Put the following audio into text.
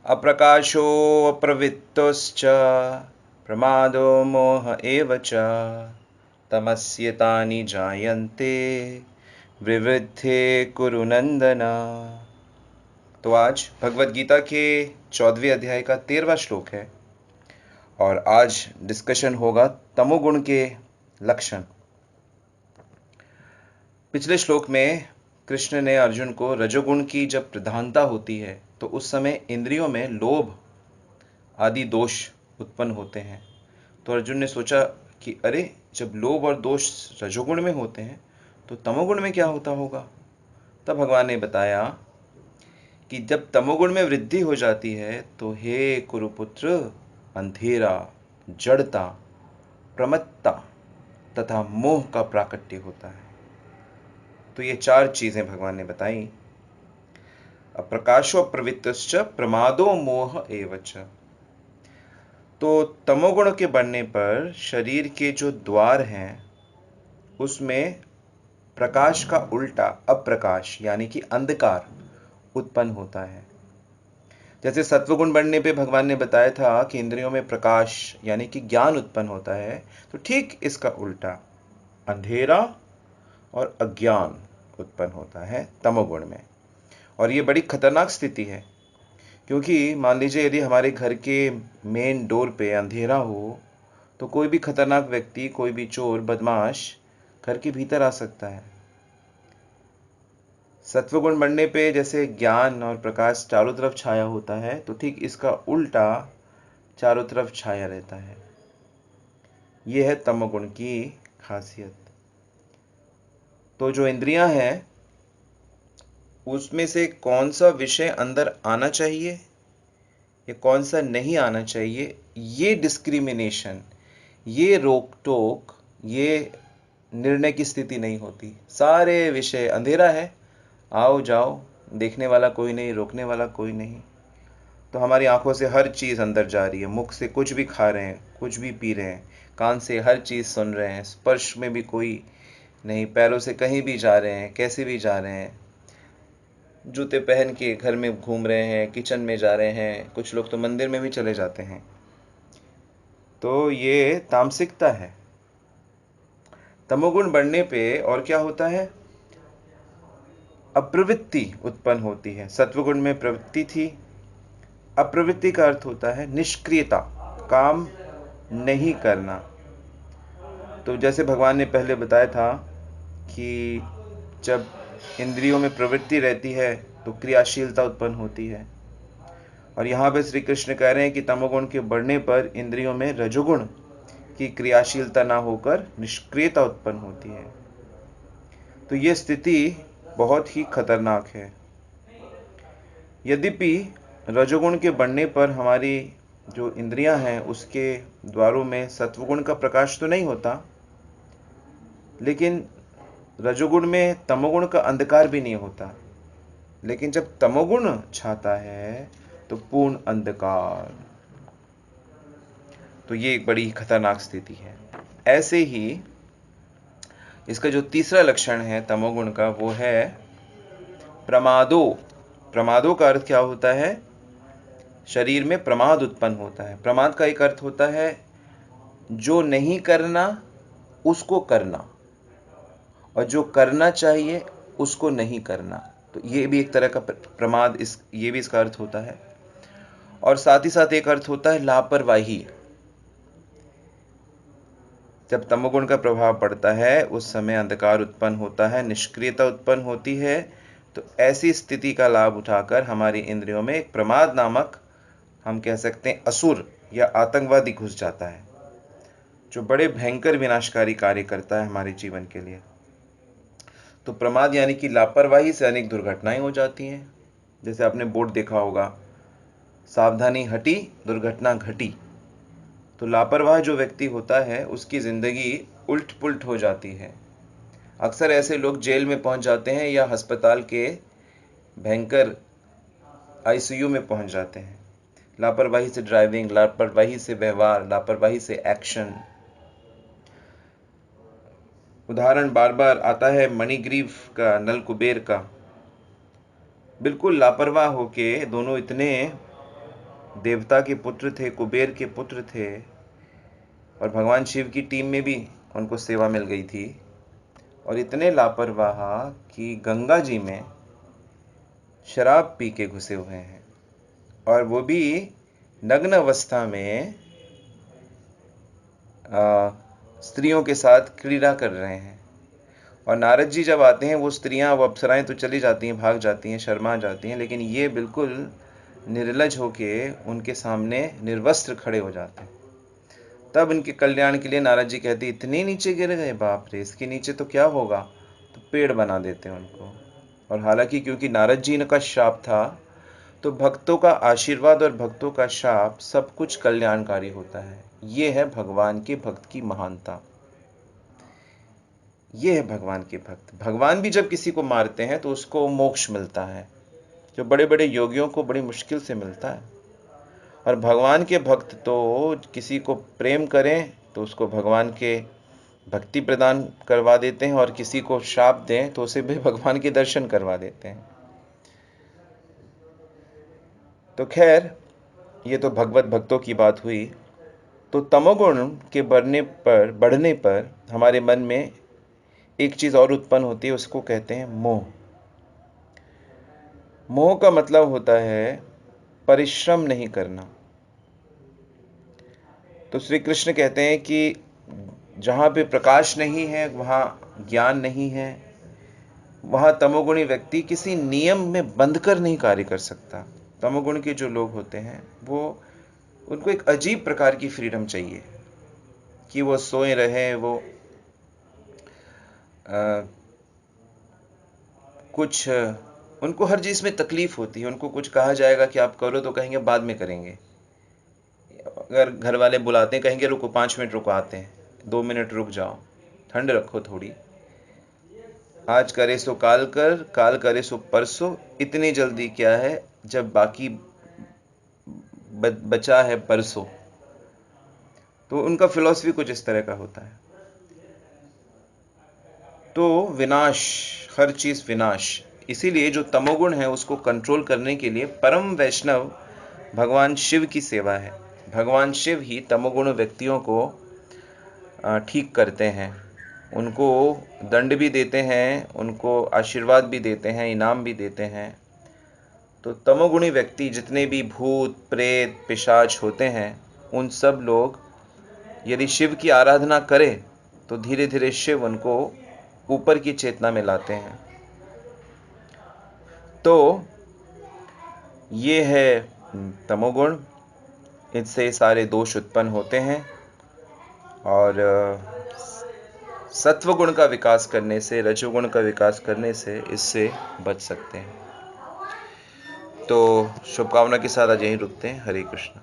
अप्रकाशो अप्रवृत्तश्च प्रमादो मोह एव च तमस्येतानि जायन्ते विवृद्धे कुरु नंदन। तो आज भगवत गीता के 14वें अध्याय का 13वां श्लोक है और आज डिस्कशन होगा तमोगुण के लक्षण। पिछले श्लोक में कृष्ण ने अर्जुन को रजोगुण की जब प्रधानता होती है तो उस समय इंद्रियों में लोभ आदि दोष उत्पन्न होते हैं। तो अर्जुन ने सोचा कि अरे, जब लोभ और दोष रजोगुण में होते हैं तो तमोगुण में क्या होता होगा। तब भगवान ने बताया कि जब तमोगुण में वृद्धि हो जाती है तो हे कुरुपुत्र, अंधेरा, जड़ता, प्रमत्ता तथा मोह का प्राकट्य होता है। तो ये 4 चीजें भगवान ने बताई। अप्रकाशो प्रवृत्तश्च प्रमादो मोह एव च। तो तमोगुण के बढ़ने पर शरीर के जो द्वार हैं उसमें प्रकाश का उल्टा अप्रकाश यानी कि अंधकार उत्पन्न होता है। जैसे सत्वगुण बढ़ने पे भगवान ने बताया था कि इंद्रियों में प्रकाश यानी कि ज्ञान उत्पन्न होता है, तो ठीक इसका उल्टा अंधेरा और अज्ञान उत्पन्न होता है तमोगुण में। और ये बड़ी खतरनाक स्थिति है, क्योंकि मान लीजिए यदि हमारे घर के मेन डोर पे अंधेरा हो तो कोई भी खतरनाक व्यक्ति, कोई भी चोर बदमाश घर के भीतर आ सकता है। सत्वगुण बढ़ने पे जैसे ज्ञान और प्रकाश चारों तरफ छाया होता है, तो ठीक इसका उल्टा चारों तरफ छाया रहता है। यह है तमोगुण की खासियत। तो जो इंद्रियां हैं उसमें से कौन सा विषय अंदर आना चाहिए या कौन सा नहीं आना चाहिए, ये डिस्क्रिमिनेशन, ये रोक टोक, ये निर्णय की स्थिति नहीं होती। सारे विषय अंधेरा है, आओ जाओ, देखने वाला कोई नहीं, रोकने वाला कोई नहीं। तो हमारी आंखों से हर चीज़ अंदर जा रही है, मुख से कुछ भी खा रहे हैं, कुछ भी पी रहे हैं, कान से हर चीज़ सुन रहे हैं, स्पर्श में भी कोई नहीं, पैरों से कहीं भी जा रहे हैं, कैसे भी जा रहे हैं, जूते पहन के घर में घूम रहे हैं, किचन में जा रहे हैं, कुछ लोग तो मंदिर में भी चले जाते हैं। तो ये तामसिकता है। तमोगुण बढ़ने पे और क्या होता है, अप्रवृत्ति उत्पन्न होती है। सत्वगुण में प्रवृत्ति थी, अप्रवृत्ति का अर्थ होता है निष्क्रियता, काम नहीं करना। तो जैसे भगवान ने पहले बताया था कि जब इंद्रियों में प्रवृत्ति रहती है तो क्रियाशीलता उत्पन्न होती है, और यहाँ पे श्री कृष्ण कह रहे हैं कि तमोगुण के बढ़ने पर इंद्रियों में रजोगुण की क्रियाशीलता ना होकर निष्क्रियता उत्पन्न होती है। तो ये स्थिति बहुत ही खतरनाक है। यद्यपि रजोगुण के बढ़ने पर हमारी जो इंद्रियां हैं उसके द्वारों में सत्वगुण का प्रकाश तो नहीं होता, लेकिन रजोगुण में तमोगुण का अंधकार भी नहीं होता। लेकिन जब तमोगुण छाता है तो पूर्ण अंधकार। तो ये एक बड़ी खतरनाक स्थिति है। ऐसे ही इसका जो तीसरा लक्षण है तमोगुण का, वो है प्रमादो। प्रमादो का अर्थ क्या होता है, शरीर में प्रमाद उत्पन्न होता है। प्रमाद का एक अर्थ होता है जो नहीं करना उसको करना, और जो करना चाहिए उसको नहीं करना। तो ये भी एक तरह का प्रमाद, ये भी इसका अर्थ होता है। और साथ ही साथ एक अर्थ होता है लापरवाही। जब तमोगुण का प्रभाव पड़ता है उस समय अंधकार उत्पन्न होता है, निष्क्रियता उत्पन्न होती है। तो ऐसी स्थिति का लाभ उठाकर हमारी इंद्रियों में एक प्रमाद नामक, हम कह सकते हैं असुर या आतंकवादी घुस जाता है, जो बड़े भयंकर विनाशकारी कार्य करता है हमारे जीवन के लिए। तो प्रमाद यानी कि लापरवाही से अनेक दुर्घटनाएं हो जाती हैं। जैसे आपने बोर्ड देखा होगा, सावधानी हटी दुर्घटना घटी। तो लापरवाह जो व्यक्ति होता है उसकी ज़िंदगी उल्ट पुल्ट हो जाती है। अक्सर ऐसे लोग जेल में पहुंच जाते हैं या अस्पताल के भयंकर आईसीयू में पहुंच जाते हैं। लापरवाही से ड्राइविंग, लापरवाही से व्यवहार, लापरवाही से एक्शन। उदाहरण बार बार आता है मणिग्रीव का, नल कुबेर का। बिल्कुल लापरवाह होके दोनों इतने देवता के पुत्र थे, कुबेर के पुत्र थे, और भगवान शिव की टीम में भी उनको सेवा मिल गई थी, और इतने लापरवाह कि गंगा जी में शराब पी के घुसे हुए हैं, और वो भी नग्न अवस्था में स्त्रियों के साथ क्रीड़ा कर रहे हैं। और नारद जी जब आते हैं, वो स्त्रियां, वो अप्सराएं तो चली जाती हैं, भाग जाती हैं, शर्मा जाती हैं, लेकिन ये बिल्कुल निर्लज होके उनके सामने निर्वस्त्र खड़े हो जाते हैं। तब उनके कल्याण के लिए नारद जी कहते, इतने नीचे गिर गए, बाप रे, इसके नीचे तो क्या होगा। तो पेड़ बना देते हैं उनको। और हालांकि क्योंकि नारद जी का शाप था, तो भक्तों का आशीर्वाद और भक्तों का शाप सब कुछ कल्याणकारी होता है। ये है भगवान के भक्त की महानता। ये है भगवान के भक्त। भगवान भी जब किसी को मारते हैं तो उसको मोक्ष मिलता है, जो बड़े बड़े योगियों को बड़ी मुश्किल से मिलता है। और भगवान के भक्त तो किसी को प्रेम करें तो उसको भगवान के भक्ति प्रदान करवा देते हैं, और किसी को शाप दें तो उसे भी भगवान के दर्शन करवा देते हैं। तो खैर, ये तो भगवत भक्तों की बात हुई। तो तमोगुण के बढ़ने पर हमारे मन में एक चीज और उत्पन्न होती है, उसको कहते हैं मोह। मोह का मतलब होता है परिश्रम नहीं करना। तो श्री कृष्ण कहते हैं कि जहां पे प्रकाश नहीं है वहां ज्ञान नहीं है, वहां तमोगुणी व्यक्ति किसी नियम में बंधकर नहीं कार्य कर सकता। तमोगुण के जो लोग होते हैं, वो उनको एक अजीब प्रकार की फ्रीडम चाहिए कि वो सोए रहे, वो कुछ उनको हर चीज में तकलीफ होती है। उनको कुछ कहा जाएगा कि आप करो तो कहेंगे बाद में करेंगे। अगर घर वाले बुलाते हैं, कहेंगे रुको 5 मिनट रुको, आते हैं, 2 मिनट रुक जाओ, ठंड रखो थोड़ी, आज करे सो काल कर, काल करे सो परसों, इतनी जल्दी क्या है जब बाकी बचा है परसों। तो उनका फिलॉसफी कुछ इस तरह का होता है। तो विनाश, हर चीज विनाश। इसीलिए जो तमोगुण है उसको कंट्रोल करने के लिए परम वैष्णव भगवान शिव की सेवा है। भगवान शिव ही तमोगुण व्यक्तियों को ठीक करते हैं, उनको दंड भी देते हैं, उनको आशीर्वाद भी देते हैं, इनाम भी देते हैं। तो तमोगुणी व्यक्ति जितने भी भूत प्रेत पिशाच होते हैं, उन सब लोग यदि शिव की आराधना करें तो धीरे धीरे शिव उनको ऊपर की चेतना में लाते हैं। तो ये है तमोगुण, इससे सारे दोष उत्पन्न होते हैं। और सत्वगुण का विकास करने से, रजोगुण का विकास करने से इससे बच सकते हैं। तो शुभकामना के साथ आज यहीं रुकते हैं। हरे कृष्ण।